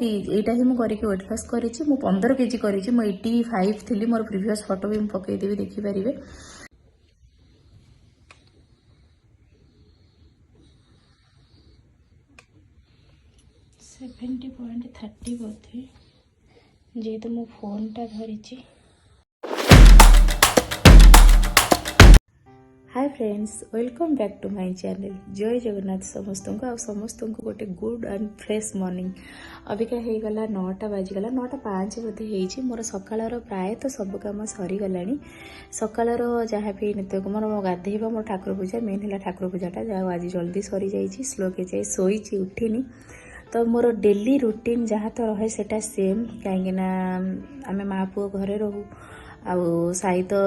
कि एटा ही मु करके वेट लॉस करिछि। मु 15 केजी करिछि। मु 85 थिली। मोर प्रीवियस फोटो भी मु पकई देबी, देखि परिबे। $70.30 बोधे, जेहेतु मो फोन टा धरिछि। Hi friends, welcome back to my channel. जय जगन्नाथ समस्त को आ समस्त को गोटे गुड एंड फ्रेश मॉर्निंग। अबिका हो गला 9टा बाजिगला, 9:05 बोधे होइछि। मोर सकाळर प्राय तो सब काम सरी गलानी। सकाळर जहाँ भी नित्यकर्म मो गाधेबा, मोर ठाकुर पूजा मेन है ठाकुर पूजाटा जा आज जल्दी सरी जाइछि। स्लो के जाए सोईछि, उठिनी। तो मोर डेली रूटीन जहाँ तो रहे सेटा सेम, कहीं आम माँ पुओ घरे रहू आउ साई तो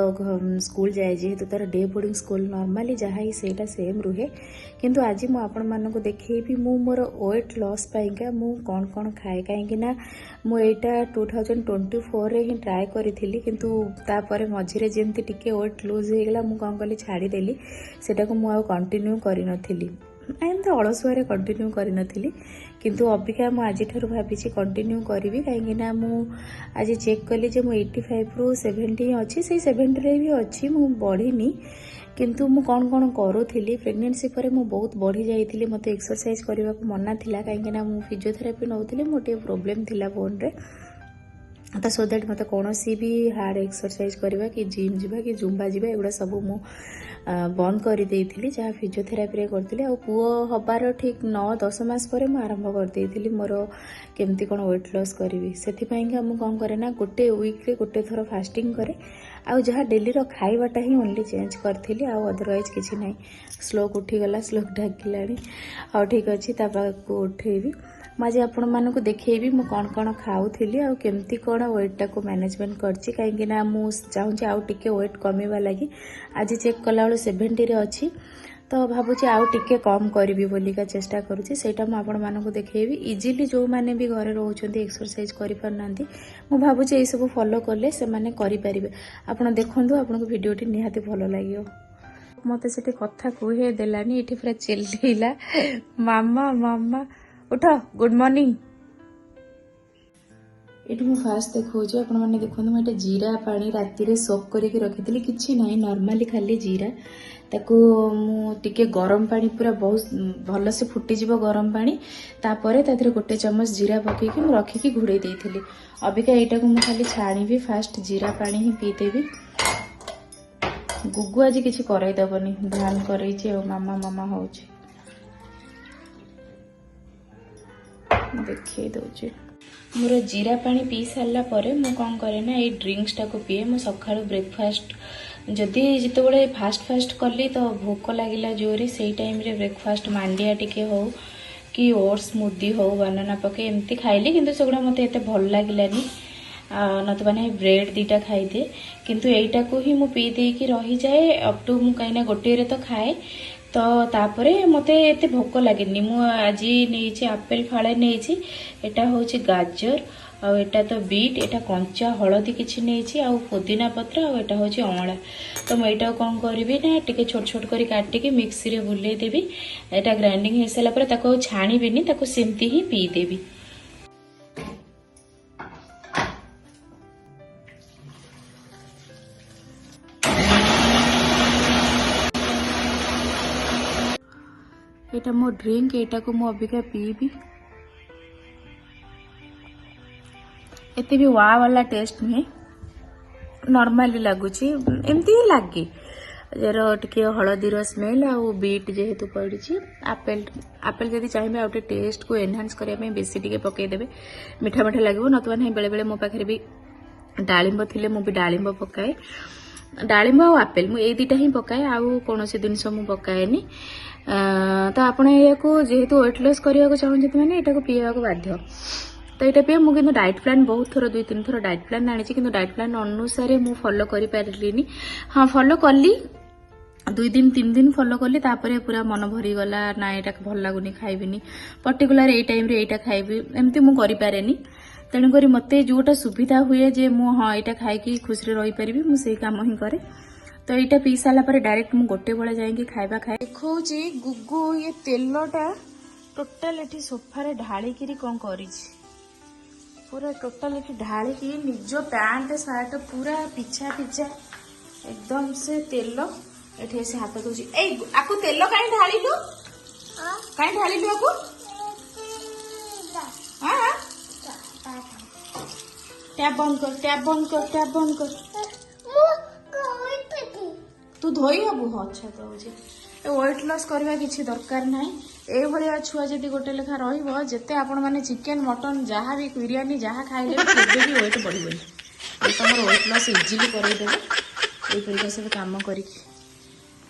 स्कूल जाए, जेहेतु तार डे बोर्डिंग स्कूल नॉर्मली जहाँ ही सेटा सेम रुहे। किंतु आज मु आपण मानक देखिए मु मोर वेट लॉस पाइका मु कौन कौन खाए, कहीं मु एटा 2024 रे ही ट्राए करी, किंतु तापर मझिरे जेमती टिके वेट लूज हो गला, मु कौन कली छाड़ीदेली। सेटा को मु कंटिन्यू करी नथिली, एमती अलसुआ कंटिन्यू करी नथिली। किंतु अबिका मु आज ठारू भाभी कंटिन्यू करी, कहीं मु आज चेक कली जे मु 85 रु 70 अच्छी, से 70 रे भी अच्छी, मु बढ़ीनी। किंतु मु कौन कौन करूली प्रेगनेंसी पर मु बहुत बढ़ी जाइए। मत एक्सरसाइज करने को मना थिला, कहीं मु फिजियोथेरापी नौली, मोटे प्रोब्लेम थिला बोन रे। तो सो दैट मत कौन भी हार्ड एक्सरसाइज करवा कि जिम जावा कि जुम्बा जावा एगुड़ा सब मु बंद कर देइथिली, जहाँ फिजियोथेरापी रे करथिली। आ पुओ हबार ठीक 9-10 मास पर मु आरंभ कर देइथिली मोर केमती कोन वेट लॉस करी। सेथिपाइंका मु कौन करे ना, गोटे वीक रे गोटे थर फास्टिंग करे, आ जहाँ डेली रो खाइबाटा ही ओनली चेंज करथिली, आ अदरवाइज किछि नै। स्लोक उठी गला, स्लोक ढाकिलानी। आ ठीक अछि, ता को उठेबी। आज आपण मानक देखेबी मु कौन कौन खाऊली आ केमती कौन वेटा को मैनेजमेंट करछि, कहीं मु चाहूँ आउ टिके वेट कमेवा लगी। आज चेक कला 70 रे अच्छी, तो भावुची आउ टिके कम करी बोलिका चेष्टा करुँची। सेटा मु आपण मानक देखेबी। इजिली जो माने भी घरे रोचंती एक्सरसाइज करि पारनांती, मु भावुची ए सब फॉलो करले से माने करि परिबे। आपण देखंतु, आपण को वीडियोटी निहाती भलो लागियो। मते सेठी कथा कहे देलानी, एठी पूरा चिल्लीला मामा मामा उठ, गुड मॉर्निंग। ये मुझे फास्ट देखा आपण मैंने देखो, मुझे जीरा पानी राति सोक करके रखी, किसी ना नॉर्मली खाली जीरा ताको टिके गरम पानी पूरा बहुत भल से फुटीज गरम पानी, तापर तादे गोटे चम्मच जीरा पकईकि रखिकी घोड़े देती। अबिका यहाँ को मुझे खाली छाणी, फास्ट जीरा पानी ही पीदेवी। गुगु आज किसी करईदबनी, ध्यान कर मामा मामा हो देखिए दौचे। मोर जीरा पानी पी सारा पर मु कौन करे ना, ये ड्रिंक्स टाको पीए। मु सका ब्रेकफास्ट जदि जिते फास्ट फास्ट कली तो भोक लगिला जोरे, से टाइम रे ब्रेकफास्ट मांडिया टिके हो कि ओट्स स्मूदी हो, बनाना पके एमती खाइली, किंतु सेगुड़ा मत एते भल लागिलानी। न तो मैंने ब्रेड 2टा खाईदे, किंतु एटा को ही मु पी देकी रही जाए अप टू मु कहीं गोटे तो खाए, तो तापरे मते एते भोक लगेनी। मु आज नहीं आपेल फाड़े नहीं, एटा होची गाजर आ एटा तो बीट, एटा कंचा हलदी किछि नहीं आ पुदीना पत्र आ एटा होची अमला। तो मैं एटा कौन करी ना, टिके छोट छोट करी काटिकी मिक्सी रे बुले देबी। एटा ग्राइंडिंग हो सारा पर ताको छाणीबिनी, ताको सेमती ही पी देबी। एटा मो ड्रिंक, एटा को मु अबिका पीबी। एते भी वा वाला टेस्ट नहीं, नॉर्मली लगुची, एमती ही लगे जर टिके हलदीर स्मेल आ बीट जेहेतु पड़ी। आपेल आपेल जदि चाहिए आउटे टेस्ट को एनहांस करने बेसी टिके पकईदेवे, मीठा मीठा लगे। नतुबा नहीं बेले बेले मो पाखे भी डालिंब थिले मु भी डालिंब पकाए, डालिंब आ आपेल मु ए 2टा ही पकाए, आउ कौन से जिनस मु पकाएनी। तो आपण जेहेतु वेट लॉस करने को चाहते मैंने यहाँ पीवा बाध्य। तो यहाँ पे मुझे डाइट प्लान बहुत थर 2-3 थर डाइट प्लान आनी, कि डाइट प्लान अनुसार मु फॉलो कर पारिनी। हाँ फॉलो कली, 2 दिन 3 दिन फॉलो कली, तापर पूरा मन भरी गला ना यहाँ भल लगुनि खाइबिनी, पर्टिकुलर ए टाइम रे एटा खाइबी एमती मु करि पारेनी। तेणुक मते जोटा सुविधा हुए जे मु हाँ यहाँ खाई खुशी रही पारिबी, मु सेही काम ही करे। तो यहाँ पी सारा पर डायरेक्ट मु गोटे बेले जाइए खाइबा खाए। देखो गुगु ये तेलटा टोटाल एठी सोफा रे ढाळिकी कौन करिछि, पूरा टोटल की ढाली की निज पैंट सार्ट पूरा पिछा पिछा एकदम से तेल एठे से हाथ दूसरी आकु तेल कहीं ढालू कहीं ढालू आकु टैप बंद कर टैप बंद कर टैप बंद कर तू धोई हबु अच्छा तो वेट लॉस करवा किसी दरकार ना ये छुआ जदि गोटे लेखा रते आपण मैंने चिकेन मटन जहाँ भी बिरियानी जहाँ खाइले भी वेट बढ़ी तुम वेट लॉस इजिली करदेवे ये सब कम कर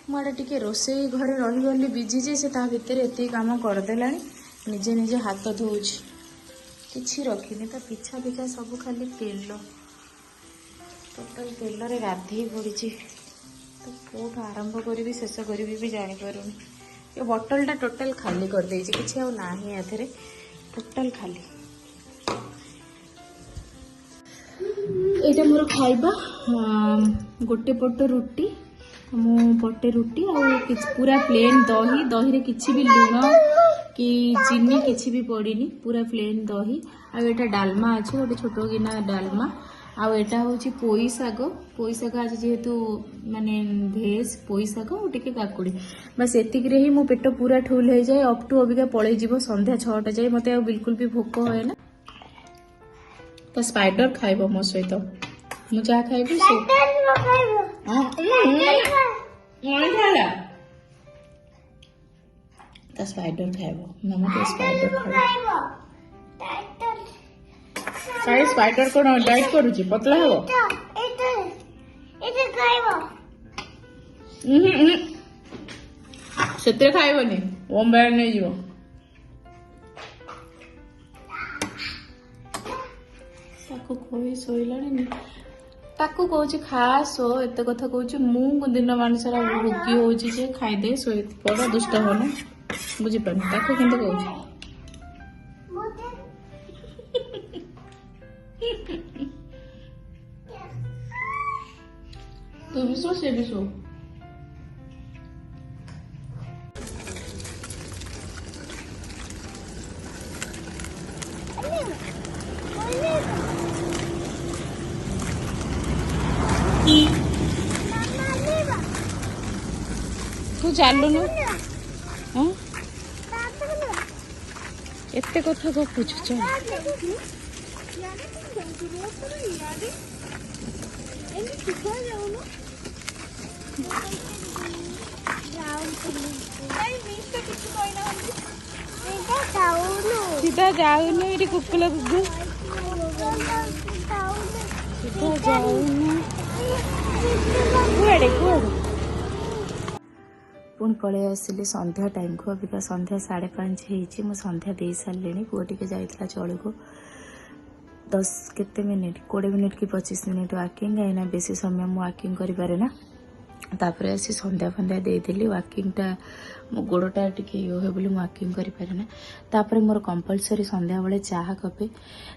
मुझे टे रोसे घरे रहीगली बिजी जे से भितर एत कम करदेला निजे निजे हाथ धोच कि रखिनी तो पिछा पिछा सब खाली तेल टोटल तेल रे गाधे पड़ी तो कौट आरंभ करी शेष करी भी जापर ये बोतलटा टोटल खाली कर देछि किछि आ नाही एथरे टोटल खाली एटा मोर खाइबा गोटे पट रुटी मु पटे रुटी आ पूरा प्लेन दही दही रे किछि भी लुण कि चीनी किछि भी पड़ीनी पूरा प्लेन दही आ एटा डालमा अछि गोटे छोट गिना डालमा आउ एटा होची पोई साग आज जेहेतु माने भेज पोई साग और टिके काकुड़ी बस एतिक रे ही मो पेट पूरा ठुल हो जाए अप टू अबिका पळै जीवो संध्या 6टा जाए मते आ बिल्कुल भी भोक होए ना तो स्पाइडर खाइबो मो सहित मु जा खाइबी तो स्पाइडर खाइबो मम्मा तो स्पाइडर खाइबो सारे स्पाइडर को डाइट करूची पतला हो से खाइबनी ओम बैग नहीं जीव ताकू कहूँ खा सो एत कथा कहूँ मु दिन मान सारा भोकी हो खाईदे शोई पड़ दुष्ट होना बुझीपार ताकू कि कहूँ तू भी सो से भी सो तू चलुनु एते कथा को पूछुछ सीधा जाऊनु ये कुकुला कुकु सीधा जाऊनु कुआड़े कुआड़े पुणी पलि आसिली संध्या टाइम को अबिका संध्या 5:30 हो संध्या दे सारे पुआ टे जाइला चलू को 10 केते मिनिट 20 मिनिट कि 25 मिनिट वाकिंग कहीं बेसी समय मुझे वाकिंग करें ना तापर आसी संध्या फंध्या देदेली वाकिंगटा मो गोड़टा टिके ये हुए बोली वाकिंग करें ना तापर मोर कंपलसरी संध्या बेले चाह कपे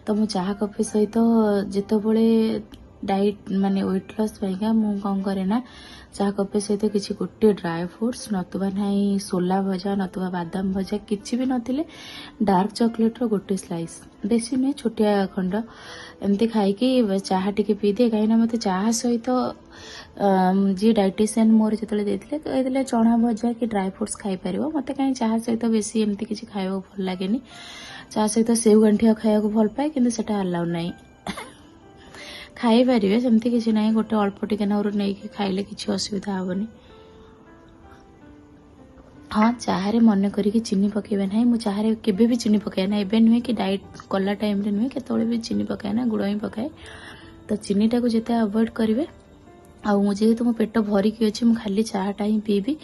तो मु चाह कपे सहित जितेबले डाइट माने वेट लॉस पाइका मु कौन करे ना चाह कपे सहित किसी गोटे ड्राई फ्रूट्स नतुबा नाई सोला भजा नतुबा बादाम भजा किसी भी नथिले डार्क चॉकलेट रो गोटे स्लाइस बेसी नहीं छोटिया खंड एमती खाई चाह टिके पी दिए कहीं मत चाह सहित जी डाइटिशियन मोर जो देते चना भजा कि ड्राई फ्रूट्स खाई पार मत कहीं चाह सहित बेसी एमती किसी खाया भल लगे चाह सहित सेव गांठिया खाया भल पाए कि अलाउ नहीं खाई पारे सेमती किसी ना गोटे अल्प टिके नहीं खाइले किसी असुविधा हेनी हाँ चाह मन करके चीनी पकेबे ना मुझे चाह केबे भी चीनी पकाए ना एबे नुहे कि डाइट कला टाइम रे नुहे केतोले भी चीनी पकाए ना गुड़ ही पकाए तो चीनीटा को जिते अवॉइड करेंगे जेहेतु मो पेट भरिकी अच्छे मुझे खाली चाहटा ही पीबी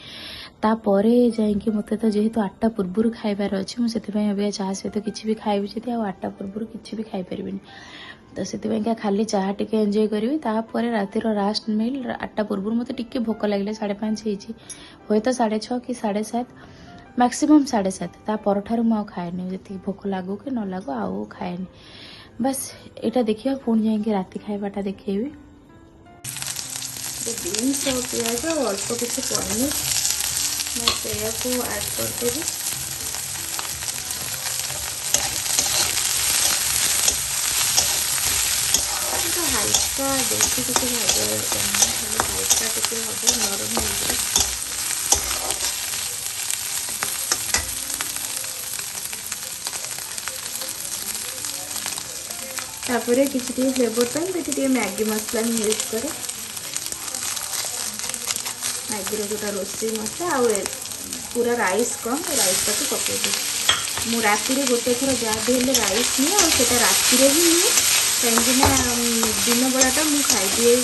तापर जाइए मत तो जेहेतु 8टा पूर्व खाइबार अच्छे मुझे अभी चाह सहित किसी भी खाइबी जब 8टा पूर्व किसी भी खाई पारिबिनी तो से खाली चाह टिके एंजॉय करी तापर रातिर लास्ट मिल 8टा पूर्व मत टिके भोक लगे 5:30 हो तो 6:30 कि 7:30 मैक्सिमम 7:30 तापर ठार मुझे खाएनि जी भोक लागू कि न लागू आउ खाएनि बस यहाँ देखिए पुणी जा राति खाइबाटा देखेबी बीन्स और पियाज अल्प किसी पनीर मैं सेया को ऐड करदेवी ହାଲକା ବେଶୀ କିଛି ଭାଜିବା ଦରକାର ନାହିଁ, ଖାଲି ହାଲକା ଟିକେ ହେବ, ନରମ ହେଇଯିବ। तापर किसी फ्लेवर पाई ये मैगी मसला ही यूज करे, मैगी जोटा रोषे मसला आ पूरा राइस कम राइस टाक पकईदे। मु राति गोटे थर जहाँ भी हेल्ले राइस निए आटा राति ही निए कहीं दिन बेलाटा मुझे खाईदिए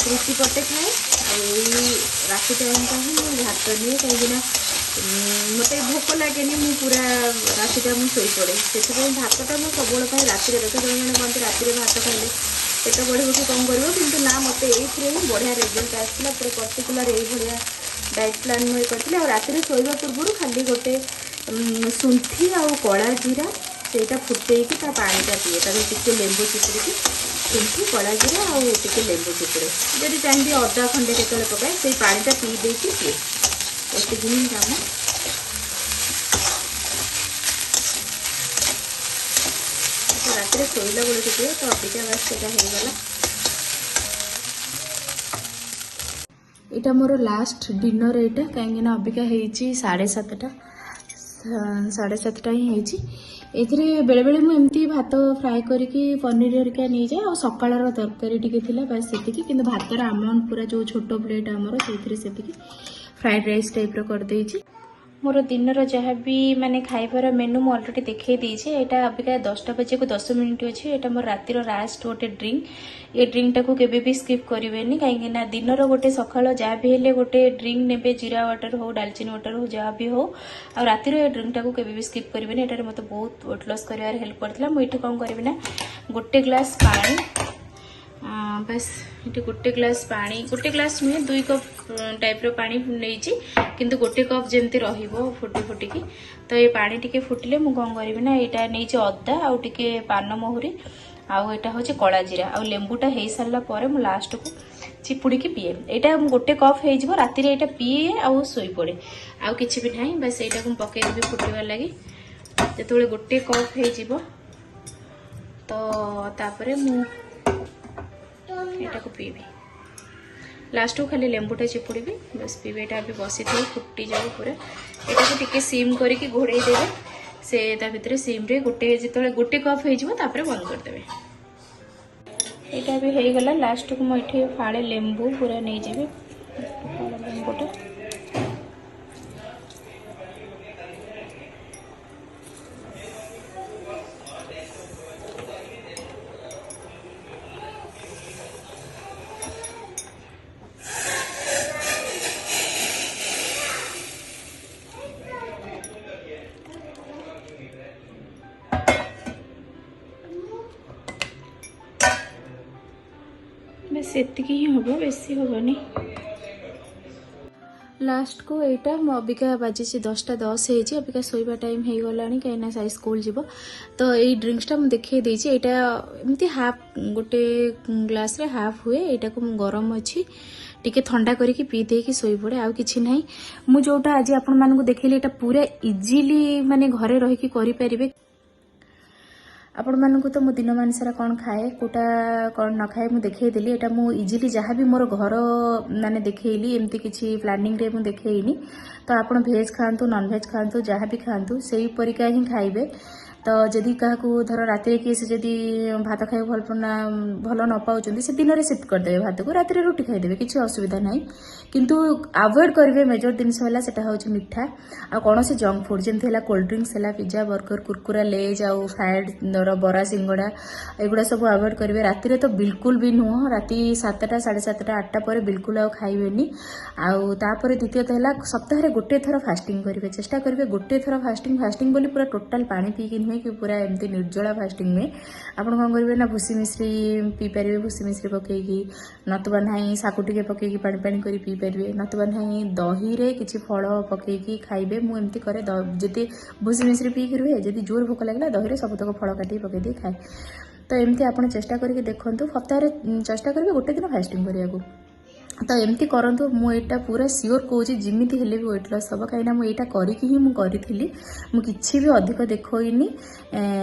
रुटी पटे खाए राति टाइम ही मुझे भात निए कहीं मत भोक लगे मुझे पूरा रातिटा मुझे पड़े से भातटा मुझे सब राति रखे जन जन कहते राति भात खाइले पेट बढ़ो कि कम कर कि ना मत ये बढ़िया रिजल्ट आसाला पूरा पर्टिकुलर ये डाइट प्लान मुझे करती राति शोवा पूर्व खाली गोटे शुंठी आ कला जीरा से फुटेकी पानीटा पीए टे लेंबू चिपुड़ी शुंठी कला जीरा आटे लेंबू चिपुड़े जब चाहिए अदा खंडे के पकाए से पानीटा पी देती पीए एतिक ही काम। राति शोला बेलू पीए तो अबिका बस से होगला। यहाँ मोर लास्ट डिनर यहाँ कहीं अबिका हो 7:30 7:30 ही एथिरे बेले बेले मुझे भात फ्राए करके पनीर हरिका नहीं जाए और सकाळर तरकारी टिके थिला बस सेतिकी किंतु भातर अमाउंट पूरा जो छोट प्लेट आमर से फ्राइड राइस टाइप रो कर देछि। मोर दिनर जहाँ भी माने खाइबार मेनू मु अलरेडी देखई देछि। एटा अबिका 10टा बजे को 10 मिनिट अछि। एटा मोर रातिर लास्ट गोटे ड्रिंक ये ड्रिंक टाको केबे भी स्किप करिवेनी कहीं ना दिनर गोटे सकाळ जहाँ भी हेले गोटे ड्रिंक नेबे जीरा वाटर हो दालचीनी वाटर हो जहाँ भी हो आ रातिर ये ड्रिंक टाको केबे भी स्किप करिवेनी। एटारे मते बहुत वेट लॉस करिवार हेल्प करथिला। मु इठी कोन करबी ना गोटे ग्लास पानी बस ये गोटे ग्लास पानी गोटे ग्लास नुहे 2 कप टाइप रो पानी नहीं किंतु गोटे कप जमती रहिबो फुटी फुटिकी तो ये पानी टिके फुटिले मु कौन करी ना यहाँ नहीं अदा आउ टिके पान महुरी आउ एटा होचे कला जीरा आउ लेंबूटा हो सारा पर मु लास्ट को चिपुड़ी की पीए। यहाँ गोटे कप हो राति रे एटा पीए आउ सोई पड़े आउ किछि भी नहीं बस यहाँ को पकई देबी फुटबार लगी जो गोटे कप हो तो तापरे मु को पीबी लास्ट को खाली लेंबूटा चिपुड़ी बस पीबे। यहाँ भी बसी थी फुटी जाओ पूरा यहाँ को टिके सीम करके घोड़े देवे से भितर सीम रे गोटे जो गोटे कप हो बंद करदे। यहाँ भी हो गला लास्ट को मुझे फाड़े लेंबू पूरा नहीं जी लेंबूटा बस एतिकी ही हम बेसी हेनी। लास्ट को यहाँ अबिका बाजी 10:10 हो अबिका शोवा टाइम हो गला कहीं साई स्कूल जीव तो ये ड्रिंक्सटा मुझे देखई देछि। यहाँ एमती हाफ गोटे ग्लास रे हाफ हुए यहाँ को गरम अच्छी टिके ठंडा करके पी देकी शोई पड़े आउ किछि नहीं। मु जोटा आज आपण मानकु देखैली एटा पूरा इजीली माने घरे रही की करि परिबे। आपण मानकु तो मु दिन मान सारा कौन खाए कोटा कौन न खाए मु देखई देली एटा मु इजीली जहाँ भी मोर घर माने देखैली एमती किछि प्लानिंग रे मु देखैनी तो आपण भेज खांतु नॉन भेज खांतु जहाँ भी खांतु सेही परिका ही खाइबे। तो जदि क्या धर राति किए से जदि भात खाई भल न पाँच से दिन में सिफ्ट करदे भात को राति रुटी खाईदे किसी असुविधा ना किंतु अवॉइड करेंगे मेजर जिनस है मिठा आ कौन से जंक फूड जमी है कोल्ड ड्रिंक्स है पिज्जा बर्गर कुरकुरा लेज आउ फ्राइड बरा सिंगड़ा एगुड़ा सब अवॉइड करेंगे। राति तो बिल्कुल भी नुह राति 7टा 7:30 8टा पर बिल्कुल आउ खाइबेनी। आउे द्वितीयतः है सप्ताह गोटे थर फास्टिंग करेंगे चेष्टा करेंगे गोटे थर फास्टिंग बोली पूरा टोटाल पानी पीकी नुहे कि पूरा एमती निर्जला फास्टिंग में आप कौन करेंगे ना भूसी मिश्री पी पारे भूसी मिश्री पकईकी नतुबा ना साकु टे पकईकी पानी पानी कर पी पारे नतुबा ना दही रे किसी फल पकईकी खाइबे। मु एमती करे जदि भूसी मिश्री पीकी रुहे जदि जोर भोक लगला दही रे सबतक फल काटी पकई दे खाए। तो एमती आप चेष्टा करके देखो सप्ताह चेष्टा करेंगे गोटे दिन फास्टिंग करने तो एमती करंतु मु एटा पूरा सियोर कहूँ जिमिति हेले भी वेट लॉस हम कहीं मैं यहाँ करके ही मुझे किसी भी अधिक देखनी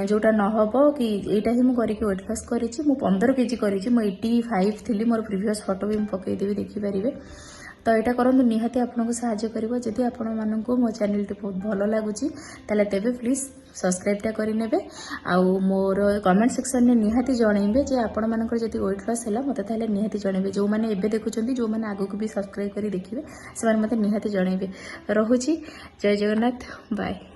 जोटा नहब कि यहाँ ही मुझे वेट लॉस करी 15 केजी करी 85 थी मोर प्रीवियस फोटो भी पकईदेवी देखिपारे तो यहाँ करूँ निहाती आपको साहाय्य कर जदि आपण मानू मो चैनल बहुत भल लगुच तेबे प्लीज सब्सक्राइबटा करेंगे आउ मोर कमेंट सेक्शन में निहाती जनइबे जे आपण मानकर जदि वेट लॉस है मत ताले निहाती जनइबे जो मैंने एबे देखुछंती जो मैंने आगु भी सब्सक्राइब करी देखिबे से मते निहाती जनइबे। रहुची जय जगन्नाथ बाय।